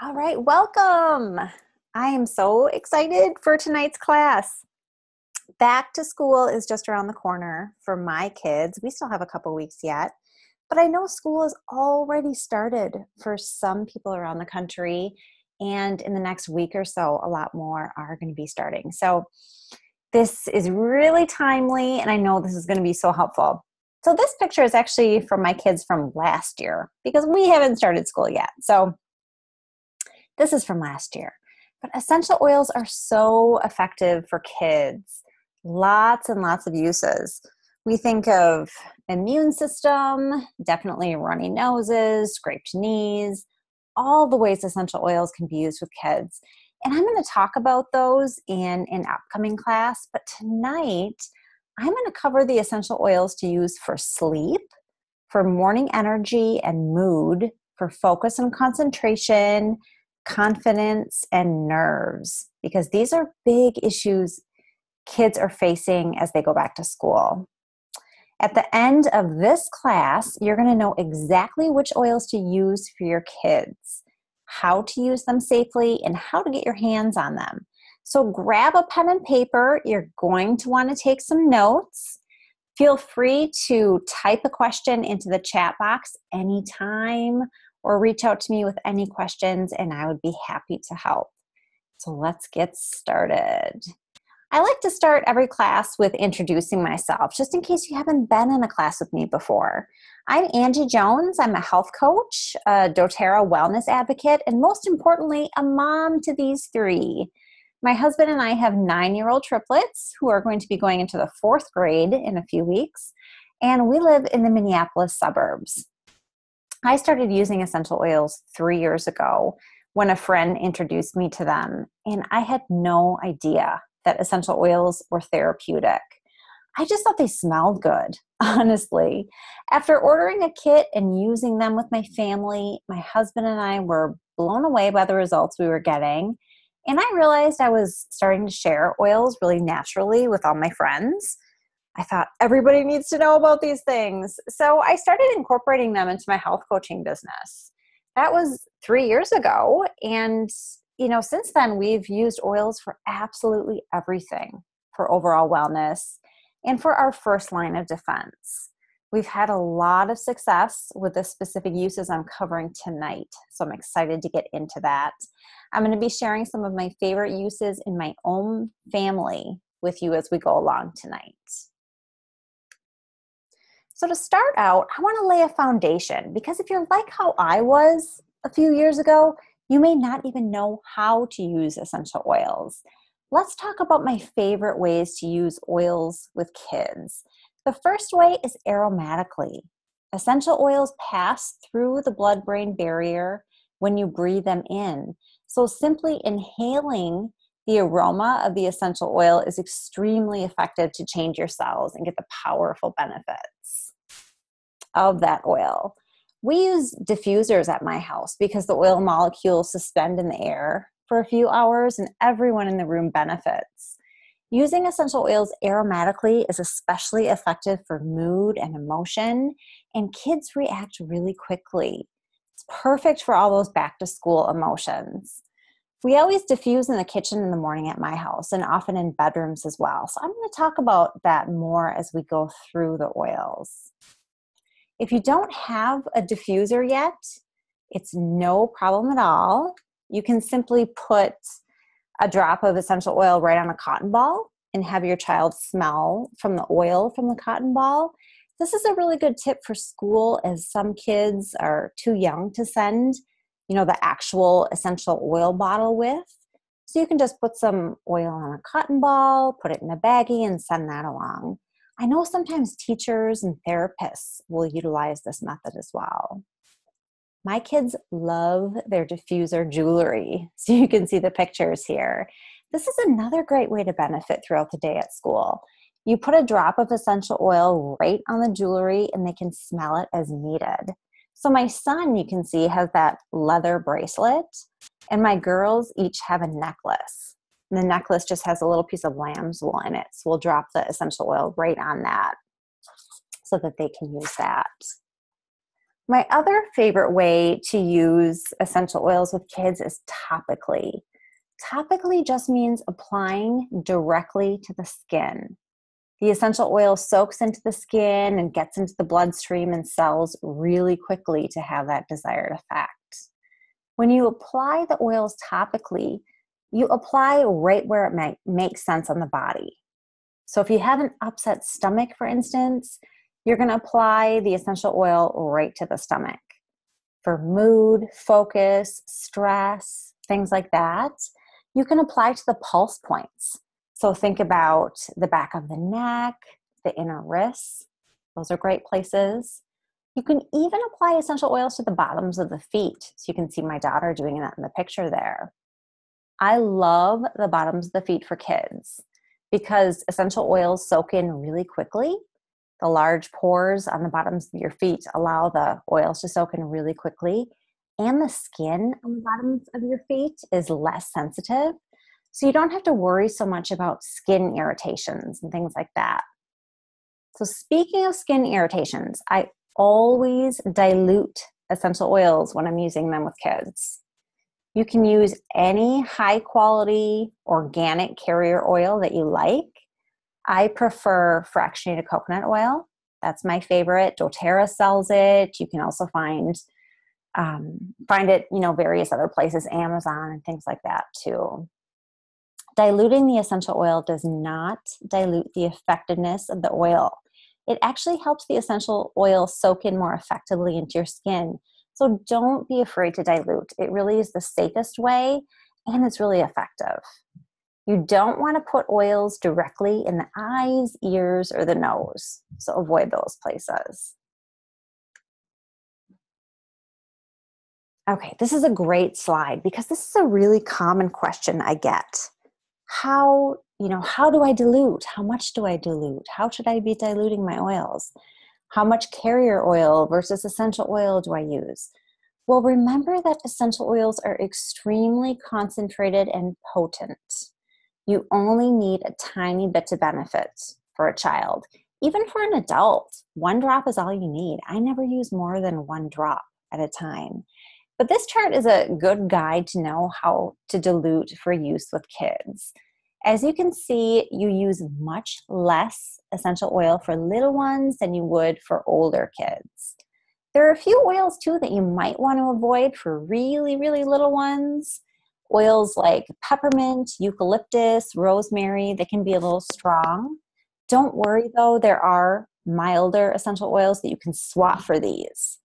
All right, welcome. I am so excited for tonight's class. Back to school is just around the corner for my kids. We still have a couple weeks yet, but I know school has already started for some people around the country, and in the next week or so, a lot more are going to be starting. So this is really timely, and I know this is going to be so helpful. So this picture is actually from my kids from last year because we haven't started school yet. So this is from last year. But essential oils are so effective for kids. Lots and lots of uses. We think of immune system, definitely runny noses, scraped knees, all the ways essential oils can be used with kids. And I'm going to talk about those in an upcoming class. But tonight, I'm going to cover the essential oils to use for sleep, for morning energy and mood, for focus and concentration, confidence, and nerves, because these are big issues kids are facing as they go back to school. At the end of this class, you're going to know exactly which oils to use for your kids, how to use them safely, and how to get your hands on them. So grab a pen and paper. You're going to want to take some notes. Feel free to type a question into the chat box anytime, or reach out to me with any questions, and I would be happy to help. So let's get started. I like to start every class with introducing myself, just in case you haven't been in a class with me before. I'm Angie Jones. I'm a health coach, a doTERRA wellness advocate, and most importantly, a mom to these three. My husband and I have 9-year-old triplets who are going to be going into the 4th grade in a few weeks, and we live in the Minneapolis suburbs. I started using essential oils 3 years ago when a friend introduced me to them, and I had no idea that essential oils were therapeutic. I just thought they smelled good, honestly. After ordering a kit and using them with my family, my husband and I were blown away by the results we were getting, and I realized I was starting to share oils really naturally with all my friends. I thought everybody needs to know about these things. So I started incorporating them into my health coaching business. That was 3 years ago. And, since then we've used oils for absolutely everything, for overall wellness and for our first line of defense. We've had a lot of success with the specific uses I'm covering tonight. So I'm excited to get into that. I'm going to be sharing some of my favorite uses in my own family with you as we go along tonight. So to start out, I want to lay a foundation, because if you're like how I was a few years ago, you may not even know how to use essential oils. Let's talk about my favorite ways to use oils with kids. The first way is aromatically. Essential oils pass through the blood-brain barrier when you breathe them in. So simply inhaling the aroma of the essential oil is extremely effective to change your cells and get the powerful benefits of that oil. We use diffusers at my house because the oil molecules suspend in the air for a few hours and everyone in the room benefits. Using essential oils aromatically is especially effective for mood and emotion, and kids react really quickly. It's perfect for all those back to school emotions. We always diffuse in the kitchen in the morning at my house, and often in bedrooms as well. So I'm going to talk about that more as we go through the oils. If you don't have a diffuser yet, it's no problem at all. You can simply put a drop of essential oil right on a cotton ball and have your child smell from the oil from the cotton ball. This is a really good tip for school, as some kids are too young to send, the actual essential oil bottle with. So you can just put some oil on a cotton ball, put it in a baggie, and send that along. I know sometimes teachers and therapists will utilize this method as well. My kids love their diffuser jewelry, so you can see the pictures here. This is another great way to benefit throughout the day at school. You put a drop of essential oil right on the jewelry and they can smell it as needed. So my son, you can see, has that leather bracelet, and my girls each have a necklace. And the necklace just has a little piece of lamb's wool in it. So we'll drop the essential oil right on that so that they can use that. My other favorite way to use essential oils with kids is topically. Topically just means applying directly to the skin. The essential oil soaks into the skin and gets into the bloodstream and cells really quickly to have that desired effect. When you apply the oils topically, you apply right where it makes sense on the body. So if you have an upset stomach, for instance, you're going to apply the essential oil right to the stomach. For mood, focus, stress, things like that, you can apply to the pulse points. So think about the back of the neck, the inner wrists. Those are great places. You can even apply essential oils to the bottoms of the feet. So you can see my daughter doing that in the picture there. I love the bottoms of the feet for kids because essential oils soak in really quickly. The large pores on the bottoms of your feet allow the oils to soak in really quickly. And the skin on the bottoms of your feet is less sensitive. So you don't have to worry so much about skin irritations and things like that. So speaking of skin irritations, I always dilute essential oils when I'm using them with kids. You can use any high quality organic carrier oil that you like. I prefer fractionated coconut oil. That's my favorite. doTERRA sells it. You can also find it, various other places, Amazon and things like that too. Diluting the essential oil does not dilute the effectiveness of the oil. It actually helps the essential oil soak in more effectively into your skin. So don't be afraid to dilute. It really is the safest way, and it's really effective. You don't want to put oils directly in the eyes, ears, or the nose. So avoid those places. Okay, this is a great slide because this is a really common question I get. How do I dilute? How much do I dilute? How should I be diluting my oils? How much carrier oil versus essential oil do I use? Well, remember that essential oils are extremely concentrated and potent. You only need a tiny bit to benefit for a child. Even for an adult, 1 drop is all you need. I never use more than 1 drop at a time. But this chart is a good guide to know how to dilute for use with kids. As you can see, you use much less essential oil for little ones than you would for older kids. There are a few oils too that you might want to avoid for really, really little ones. Oils like peppermint, eucalyptus, rosemary, they can be a little strong. Don't worry though, there are milder essential oils that you can swap for these.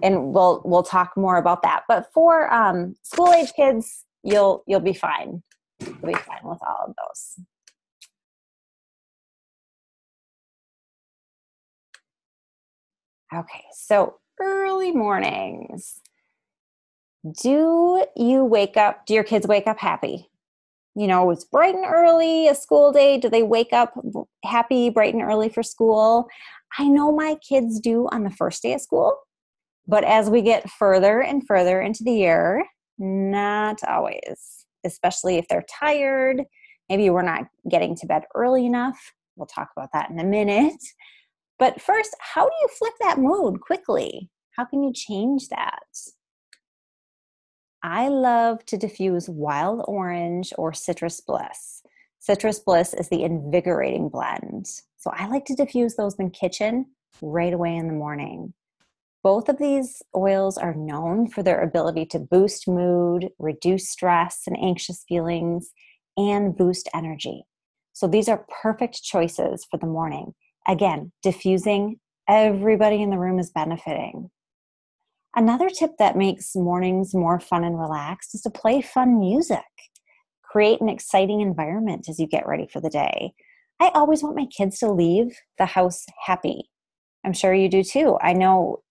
And we'll talk more about that. But for school age kids, you'll be fine. You'll be fine with all of those. Okay, so early mornings. Do your kids wake up happy? It's bright and early, a school day. Do they wake up happy, bright and early for school? I know my kids do on the first day of school, but as we get further and further into the year, not always, especially if they're tired. Maybe we're not getting to bed early enough. We'll talk about that in a minute. But first, how do you flip that mood quickly? How can you change that? I love to diffuse wild orange or citrus bliss. Citrus bliss is the invigorating blend. So I like to diffuse those in the kitchen right away in the morning. Both of these oils are known for their ability to boost mood, reduce stress and anxious feelings, and boost energy. So these are perfect choices for the morning. Again, diffusing, everybody in the room is benefiting. Another tip that makes mornings more fun and relaxed is to play fun music. Create an exciting environment as you get ready for the day. I always want my kids to leave the house happy. I'm sure you do too. I know,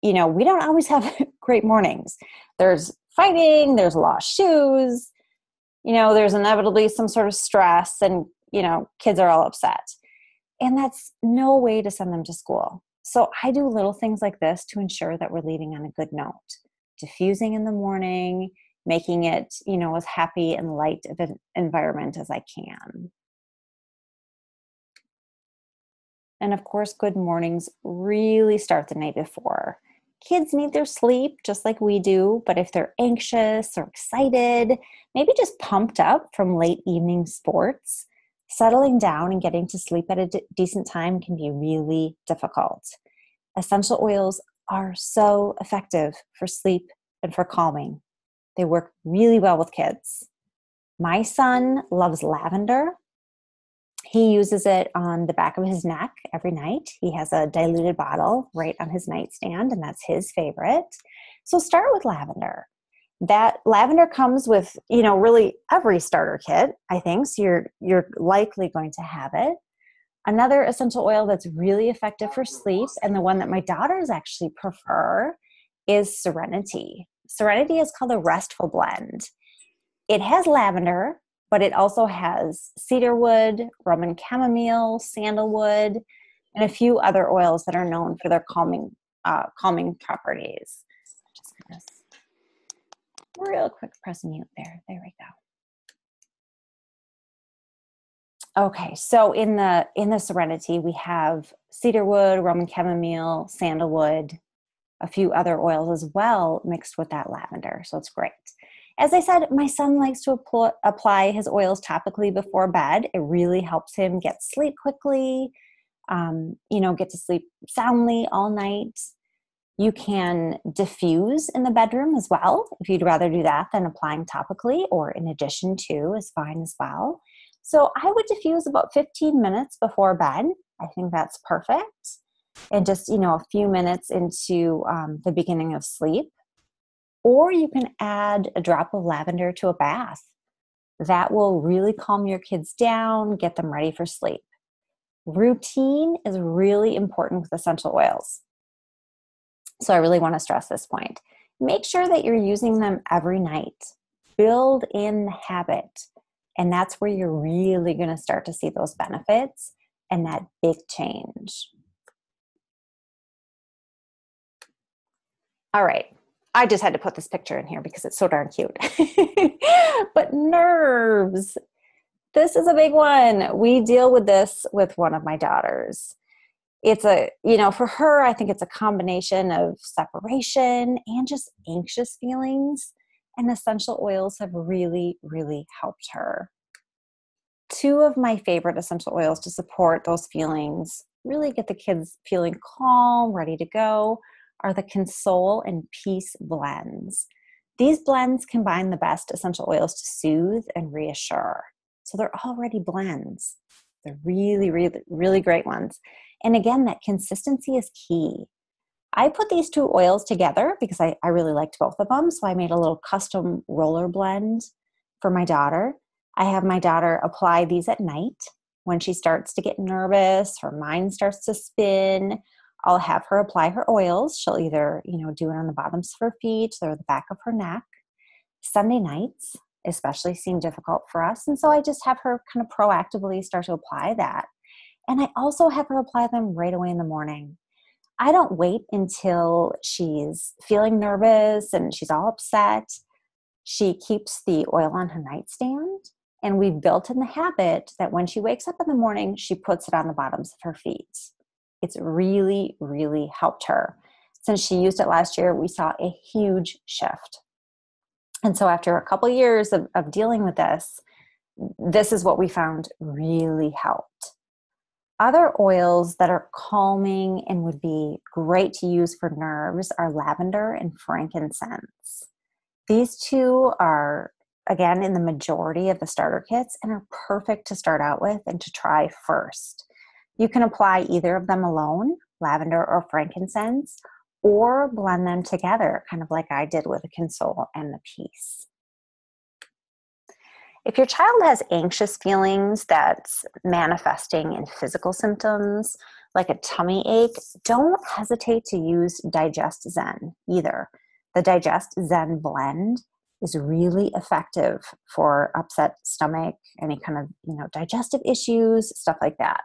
we don't always have great mornings. There's fighting, there's lost shoes, there's inevitably some sort of stress and, kids are all upset. And that's no way to send them to school. So I do little things like this to ensure that we're leaving on a good note. Diffusing in the morning, making it, as happy and light of an environment as I can. And of course, good mornings really start the night before. Kids need their sleep just like we do, but if they're anxious or excited, maybe just pumped up from late evening sports, settling down and getting to sleep at a decent time can be really difficult. Essential oils are so effective for sleep and for calming. They work really well with kids. My son loves lavender. He uses it on the back of his neck every night. He has a diluted bottle right on his nightstand, and that's his favorite. So start with lavender. That lavender comes with, really every starter kit, I think. So you're likely going to have it. Another essential oil that's really effective for sleep, and the one that my daughters actually prefer, is Serenity. Serenity is called a restful blend. It has lavender, but it also has cedarwood, Roman chamomile, sandalwood, and a few other oils that are known for their calming properties. Just gonna real quick press mute there. There we go. Okay, so in the Serenity, we have cedarwood, Roman chamomile, sandalwood, a few other oils as well mixed with that lavender. So it's great. As I said, my son likes to apply his oils topically before bed. It really helps him get sleep quickly, get to sleep soundly all night. You can diffuse in the bedroom as well. If you'd rather do that than applying topically, or in addition to, is fine as well. So I would diffuse about 15 minutes before bed. I think that's perfect. And just, a few minutes into the beginning of sleep. Or you can add a drop of lavender to a bath. That will really calm your kids down, get them ready for sleep. Routine is really important with essential oils. So I really want to stress this point. Make sure that you're using them every night. Build in the habit. And that's where you're really going to start to see those benefits and that big change. All right. I just had to put this picture in here because it's so darn cute. But nerves. This is a big one. We deal with this with one of my daughters. It's for her, I think it's a combination of separation and just anxious feelings. And essential oils have really, really helped her. Two of my favorite essential oils to support those feelings, really get the kids feeling calm, ready to go, are the Console and Peace blends. These blends combine the best essential oils to soothe and reassure. So they're already blends. They're really, really, really great ones. And again, that consistency is key. I put these two oils together because I really liked both of them. So I made a little custom roller blend for my daughter. I have my daughter apply these at night. When she starts to get nervous, her mind starts to spin, I'll have her apply her oils. She'll either, do it on the bottoms of her feet or the back of her neck. Sunday nights especially seem difficult for us. And so I just have her kind of proactively start to apply that. And I also have her apply them right away in the morning. I don't wait until she's feeling nervous and she's all upset. She keeps the oil on her nightstand. And we've built in the habit that when she wakes up in the morning, she puts it on the bottoms of her feet. It's really, really helped her. Since she used it last year, we saw a huge shift. And so after a couple years of dealing with this is what we found really helped. Other oils that are calming and would be great to use for nerves are lavender and frankincense. These two are, again, in the majority of the starter kits and are perfect to start out with and to try first. You can apply either of them alone, lavender or frankincense, or blend them together, kind of like I did with the Console and the Peace. If your child has anxious feelings that's manifesting in physical symptoms, like a tummy ache, don't hesitate to use Digest Zen either. The Digest Zen blend is really effective for upset stomach, any kind of digestive issues, stuff like that.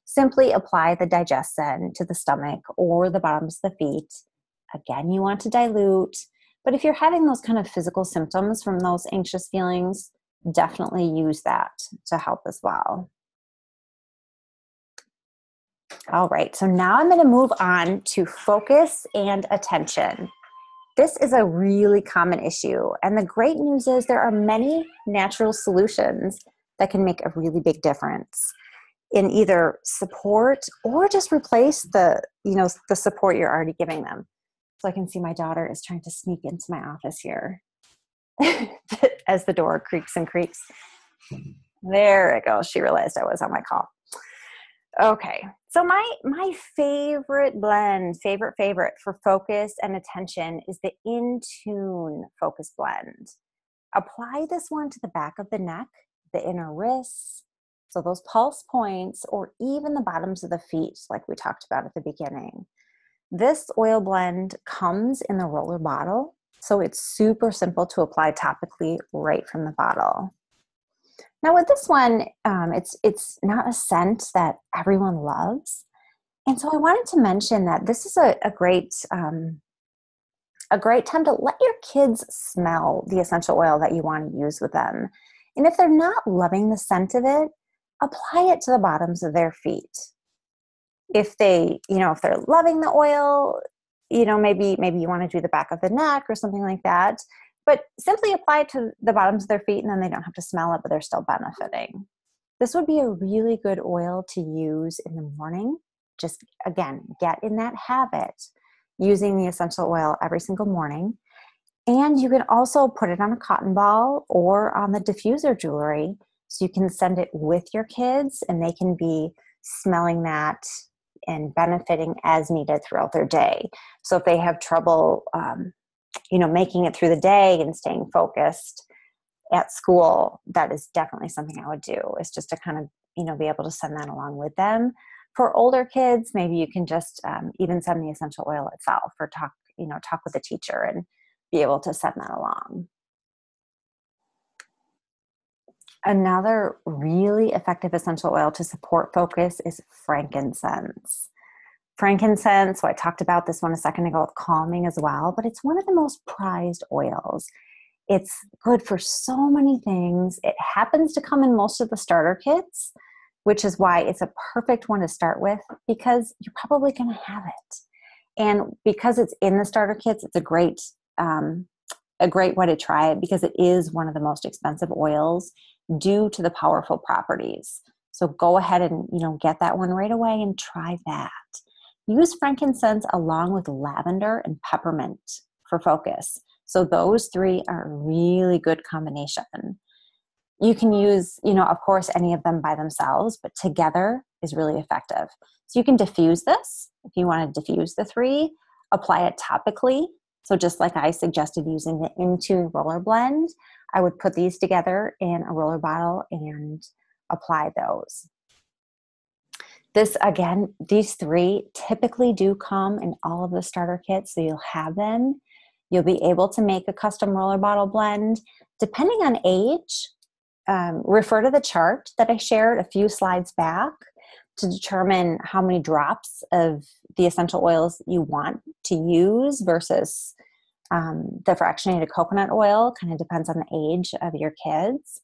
Simply apply the Digest Zen to the stomach or the bottoms of the feet. Again, you want to dilute, but if you're having those kind of physical symptoms from those anxious feelings, definitely use that to help as well. All right, so now I'm going to move on to focus and attention. This is a really common issue, and the great news is there are many natural solutions that can make a really big difference in either support or just replace the support you're already giving them. So I can see my daughter is trying to sneak into my office here as the door creaks and creaks. There it goes. She realized I was on my call. Okay, so my favorite blend, favorite for focus and attention is the In Tune Focus Blend. Apply this one to the back of the neck, the inner wrists, so those pulse points, or even the bottoms of the feet, like we talked about at the beginning. This oil blend comes in the roller bottle, so it's super simple to apply topically right from the bottle. Now with this one, it's not a scent that everyone loves. And so I wanted to mention that this is a great time to let your kids smell the essential oil that you want to use with them. And if they're not loving the scent of it, apply it to the bottoms of their feet. If they're loving the oil, maybe you want to do the back of the neck or something like that. But simply apply it to the bottoms of their feet, and then they don't have to smell it, but they're still benefiting. This would be a really good oil to use in the morning. Just, again, get in that habit using the essential oil every single morning. And you can also put it on a cotton ball or on the diffuser jewelry, so you can send it with your kids, and they can be smelling that and benefiting as needed throughout their day. So if they have trouble making it through the day and staying focused at school, that is definitely something I would do, is just to kind of, be able to send that along with them. For older kids, maybe you can just even send the essential oil itself, or talk with the teacher and be able to send that along. Another really effective essential oil to support focus is frankincense. Frankincense, so I talked about this one a second ago with calming as well, but it's one of the most prized oils. It's good for so many things. It happens to come in most of the starter kits, which is why it's a perfect one to start with, because you're probably going to have it. And because it's in the starter kits, it's a great way to try it, because it is one of the most expensive oils due to the powerful properties. So go ahead and, get that one right away and try that. Use frankincense along with lavender and peppermint for focus. So those three are a really good combination. You can use, of course, any of them by themselves, but together is really effective. So you can diffuse this. If you want to diffuse the three, apply it topically. So just like I suggested using the In Tune roller blend, I would put these together in a roller bottle and apply those. These three typically do come in all of the starter kits, so you'll have them. You'll be able to make a custom roller bottle blend. Depending on age, refer to the chart that I shared a few slides back to determine how many drops of the essential oils you want to use versus the fractionated coconut oil. Kind of depends on the age of your kids.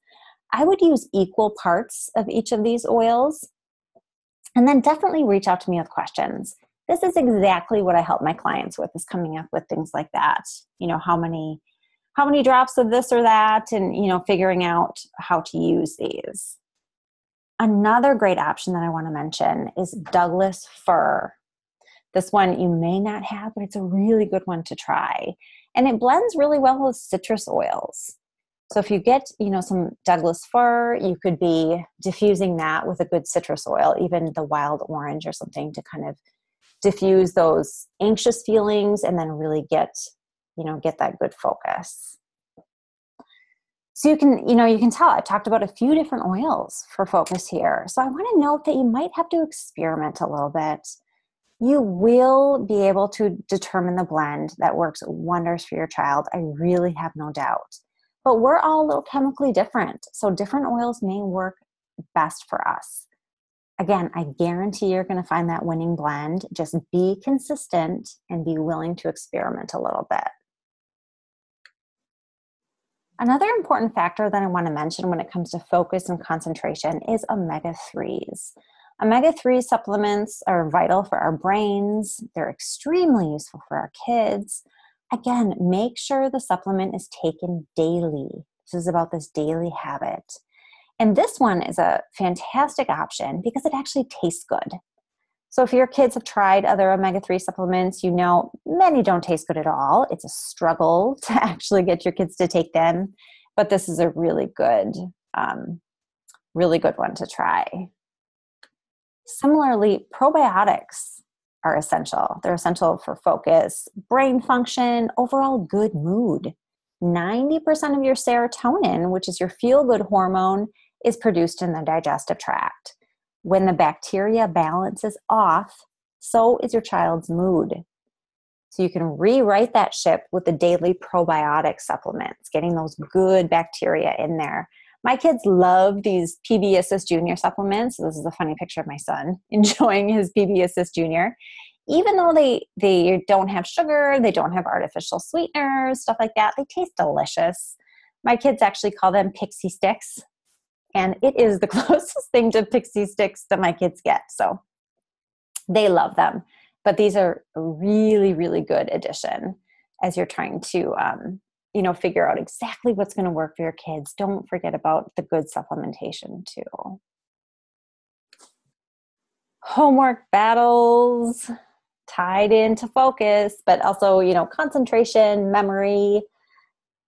I would use equal parts of each of these oils. And then definitely reach out to me with questions. This is exactly what I help my clients with, is coming up with things like that. How many drops of this or that, and, figuring out how to use these. Another great option that I want to mention is Douglas fir. This one you may not have, but it's a really good one to try. And it blends really well with citrus oils. So if you get, some Douglas fir, you could be diffusing that with a good citrus oil, even the wild orange or something, to kind of diffuse those anxious feelings and then really get that good focus. So you can tell I've talked about a few different oils for focus here. So I want to note that you might have to experiment a little bit. You will be able to determine the blend that works wonders for your child. I really have no doubt. But we're all a little chemically different, so different oils may work best for us. Again, I guarantee you're going to find that winning blend. Just be consistent and be willing to experiment a little bit. Another important factor that I want to mention when it comes to focus and concentration is omega-3s. Omega-3 supplements are vital for our brains. They're extremely useful for our kids. Again, make sure the supplement is taken daily. This is about this daily habit. And this one is a fantastic option because it actually tastes good. So if your kids have tried other omega-3 supplements, you know many don't taste good at all. It's a struggle to actually get your kids to take them, but this is a really good one to try. Similarly, probiotics are essential. They're essential for focus, brain function, overall good mood. 90% of your serotonin, which is your feel-good hormone, is produced in the digestive tract. When the bacteria balance is off, so is your child's mood. So you can rewrite that ship with the daily probiotic supplements, getting those good bacteria in there. My kids love these PB Assist Junior supplements. This is a funny picture of my son enjoying his PB Assist Junior. Even though they don't have sugar, they don't have artificial sweeteners, stuff like that, they taste delicious. My kids actually call them pixie sticks. And it is the closest thing to pixie sticks that my kids get. So they love them. But these are a really, really good addition as you're trying to, figure out exactly what's going to work for your kids. Don't forget about the good supplementation too. Homework battles tied into focus, but also, concentration, memory.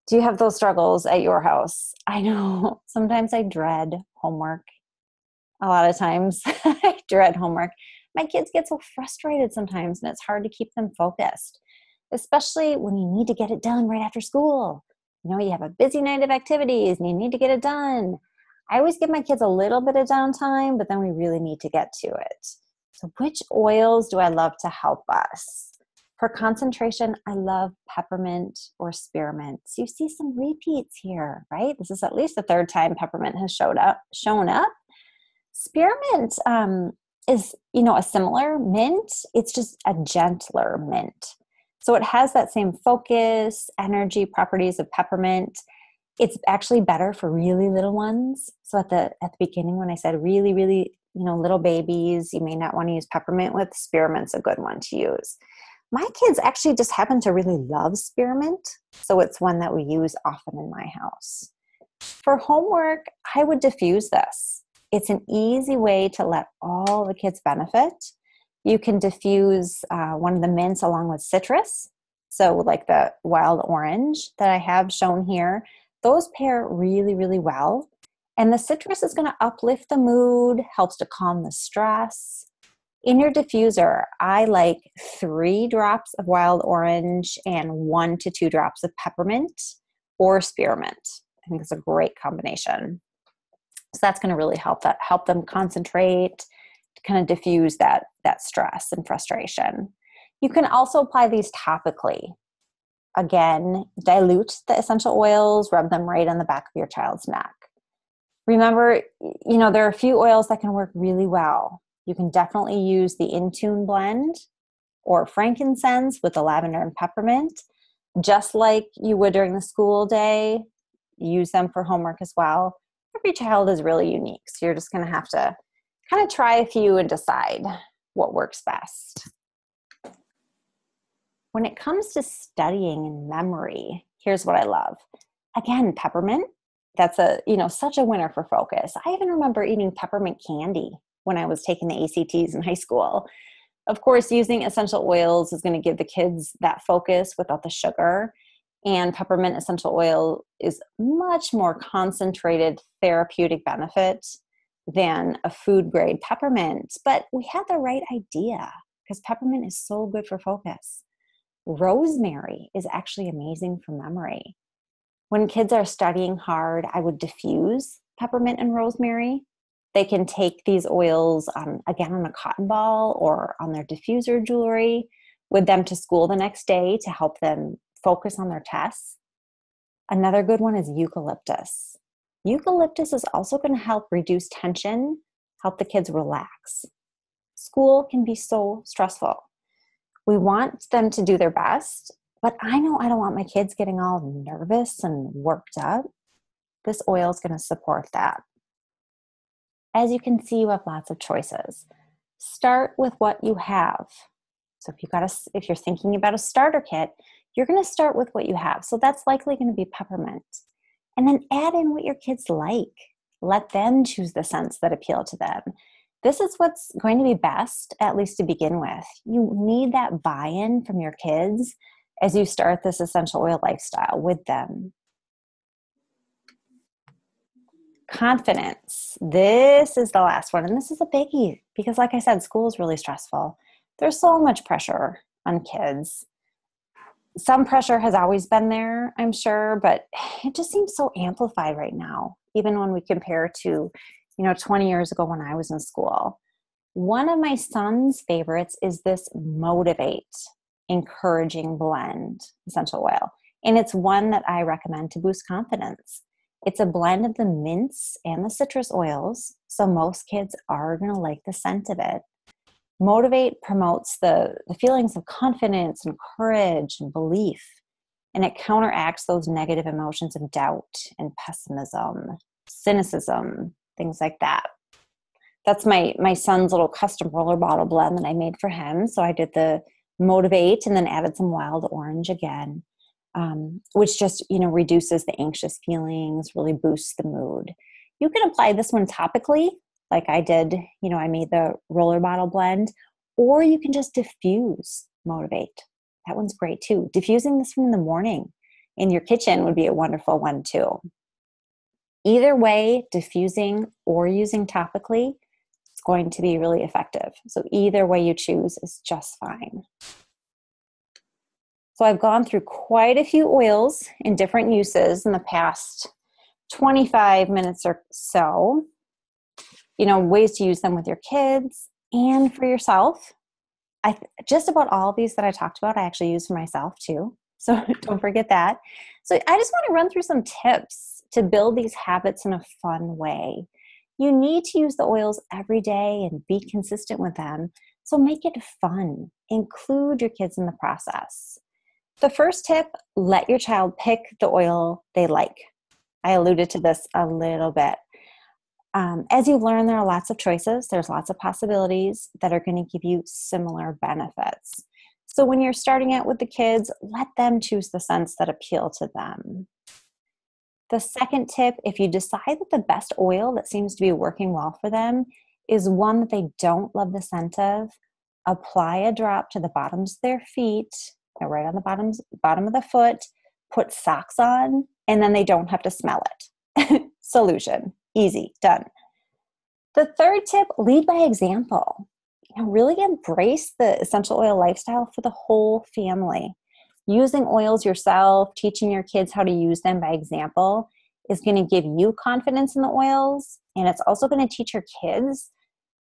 Do you have those struggles at your house? I know sometimes I dread homework. A lot of times I dread homework. My kids get so frustrated sometimes, and it's hard to keep them focused, especially when you need to get it done right after school. You have a busy night of activities and you need to get it done. I always give my kids a little bit of downtime, but then we really need to get to it. So which oils do I love to help us? For concentration, I love peppermint or spearmint. So you see some repeats here, right? This is at least the third time peppermint has shown up. Spearmint is, a similar mint. It's just a gentler mint. So it has that same focus, energy properties of peppermint. It's actually better for really little ones. So at the beginning when I said really, really, little babies, you may not want to use peppermint with. Spearmint's a good one to use. My kids actually just happen to really love spearmint, so it's one that we use often in my house. For homework, I would diffuse this. It's an easy way to let all the kids benefit. You can diffuse one of the mints along with citrus, so like the wild orange that I have shown here. Those pair really, really well. And the citrus is going to uplift the mood, helps to calm the stress. In your diffuser, I like 3 drops of wild orange and 1 to 2 drops of peppermint or spearmint. I think it's a great combination. So that's going to really help them concentrate, to kind of diffuse that stress and frustration. You can also apply these topically. Again, dilute the essential oils, rub them right on the back of your child's neck. Remember, there are a few oils that can work really well. You can definitely use the Intune blend or frankincense with the lavender and peppermint, just like you would during the school day. Use them for homework as well. Every child is really unique, so you're just going to have to kind of try a few and decide what works best. When it comes to studying and memory, here's what I love. Again, peppermint. That's such a winner for focus. I even remember eating peppermint candy when I was taking the ACTs in high school. Of course, using essential oils is going to give the kids that focus without the sugar. And peppermint essential oil is much more concentrated therapeutic benefit than a food grade peppermint. But we had the right idea because peppermint is so good for focus. Rosemary is actually amazing for memory. When kids are studying hard, I would diffuse peppermint and rosemary. They can take these oils, again, on a cotton ball or on their diffuser jewelry with them to school the next day to help them focus on their tests. Another good one is eucalyptus. Eucalyptus is also going to help reduce tension, help the kids relax. School can be so stressful. We want them to do their best, but I know I don't want my kids getting all nervous and worked up. This oil is going to support that. As you can see, you have lots of choices. Start with what you have. So if you're thinking about a starter kit, you're going to start with what you have. So that's likely going to be peppermint. And then add in what your kids like. Let them choose the scents that appeal to them. This is what's going to be best, at least to begin with. You need that buy-in from your kids as you start this essential oil lifestyle with them. Confidence. This is the last one. And this is a biggie because, like I said, school is really stressful. There's so much pressure on kids. Some pressure has always been there, I'm sure, but it just seems so amplified right now, even when we compare to, 20 years ago when I was in school. One of my son's favorites is this Motivate Encouraging Blend essential oil. And it's one that I recommend to boost confidence. It's a blend of the mints and the citrus oils, so most kids are going to like the scent of it. Motivate promotes the feelings of confidence and courage and belief, and it counteracts those negative emotions of doubt and pessimism, cynicism, things like that. That's my son's little custom roller bottle blend that I made for him. So I did the Motivate and then added some wild orange again, which just, reduces the anxious feelings, really boosts the mood. You can apply this one topically, like I did, I made the roller bottle blend, or you can just diffuse Motivate. That one's great too. Diffusing this one in the morning in your kitchen would be a wonderful one too. Either way, diffusing or using topically, it's going to be really effective. So either way you choose is just fine. So I've gone through quite a few oils in different uses in the past 25 minutes or so. Ways to use them with your kids and for yourself. Just about all of these that I talked about, I actually use for myself too. So don't forget that. So I just want to run through some tips to build these habits in a fun way. You need to use the oils every day and be consistent with them. So make it fun. Include your kids in the process. The first tip, let your child pick the oil they like. I alluded to this a little bit. As you learn, there are lots of choices. There's lots of possibilities that are going to give you similar benefits. So when you're starting out with the kids, let them choose the scents that appeal to them. The second tip, if you decide that the best oil that seems to be working well for them is one that they don't love the scent of, apply a drop to the bottoms of their feet, right on the bottom of the foot, put socks on, and then they don't have to smell it. Solution. Easy. Done. The third tip, lead by example. Really embrace the essential oil lifestyle for the whole family. Using oils yourself, teaching your kids how to use them by example is going to give you confidence in the oils. And it's also going to teach your kids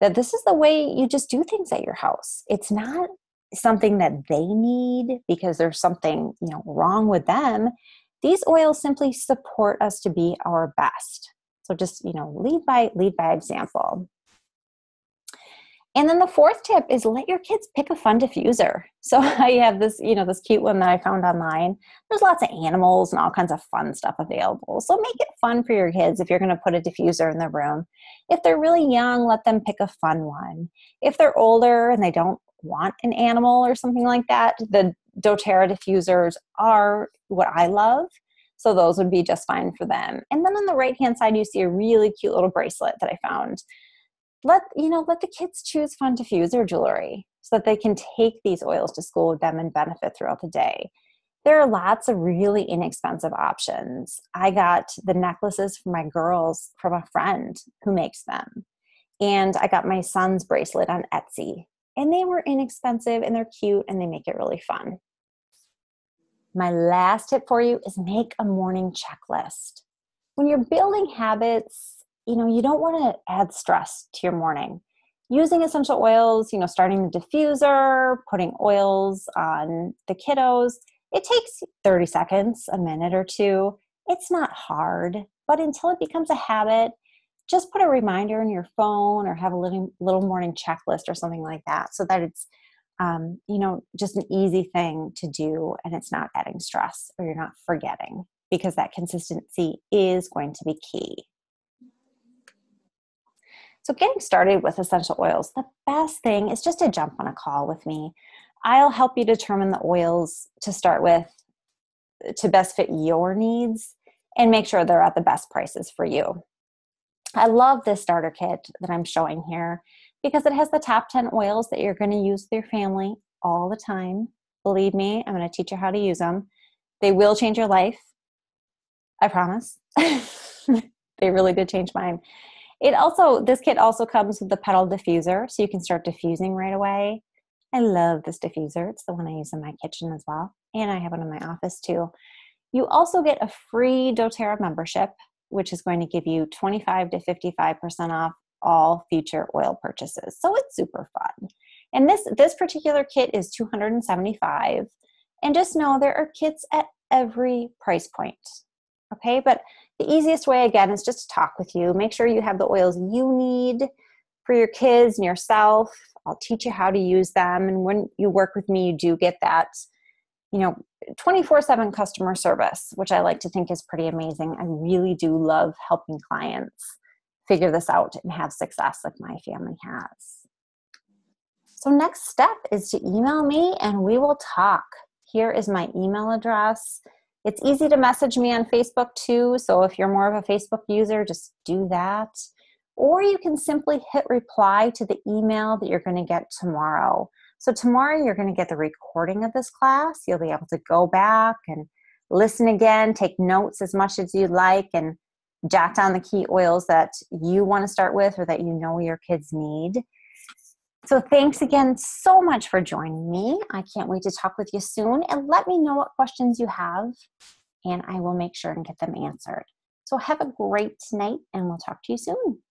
that this is the way you just do things at your house. It's not something that they need because there's something, wrong with them. These oils simply support us to be our best. So just, lead by example. And then the fourth tip is let your kids pick a fun diffuser. So I have this, this cute one that I found online. There's lots of animals and all kinds of fun stuff available. So make it fun for your kids if you're going to put a diffuser in their room. If they're really young, let them pick a fun one. If they're older and they don't want an animal or something like that, the doTERRA diffusers are what I love. So those would be just fine for them. And then on the right-hand side, you see a really cute little bracelet that I found. Let the kids choose fun diffuser jewelry so that they can take these oils to school with them and benefit throughout the day. There are lots of really inexpensive options. I got the necklaces for my girls from a friend who makes them. And I got my son's bracelet on Etsy. And they were inexpensive and they're cute and they make it really fun. My last tip for you is make a morning checklist. When you're building habits, you don't want to add stress to your morning. Using essential oils, starting the diffuser, putting oils on the kiddos, it takes 30 seconds, a minute or two. It's not hard, but until it becomes a habit, just put a reminder in your phone or have a little morning checklist or something like that so that it's, just an easy thing to do and it's not adding stress or you're not forgetting, because that consistency is going to be key. So getting started with essential oils, the best thing is just to jump on a call with me. I'll help you determine the oils to start with to best fit your needs and make sure they're at the best prices for you. I love this starter kit that I'm showing here because it has the top 10 oils that you're going to use with your family all the time. Believe me, I'm going to teach you how to use them. They will change your life. I promise. They really did change mine. This kit also comes with the petal diffuser, so you can start diffusing right away. I love this diffuser. It's the one I use in my kitchen as well. And I have one in my office too. You also get a free doTERRA membership, which is going to give you 25 to 55% off all future oil purchases. So it's super fun. And this particular kit is $275. And just know there are kits at every price point. Okay, but the easiest way, again, is just to talk with you. Make sure you have the oils you need for your kids and yourself. I'll teach you how to use them. And when you work with me, you do get that, 24/7 customer service, which I like to think is pretty amazing. I really do love helping clients figure this out and have success like my family has. So next step is to email me and we will talk. Here is my email address. It's easy to message me on Facebook too, so if you're more of a Facebook user, just do that. Or you can simply hit reply to the email that you're going to get tomorrow. So tomorrow you're going to get the recording of this class. You'll be able to go back and listen again, take notes as much as you'd like, and jot down the key oils that you want to start with or that you know your kids need. So thanks again so much for joining me. I can't wait to talk with you soon, and let me know what questions you have and I will make sure and get them answered. So have a great night and we'll talk to you soon.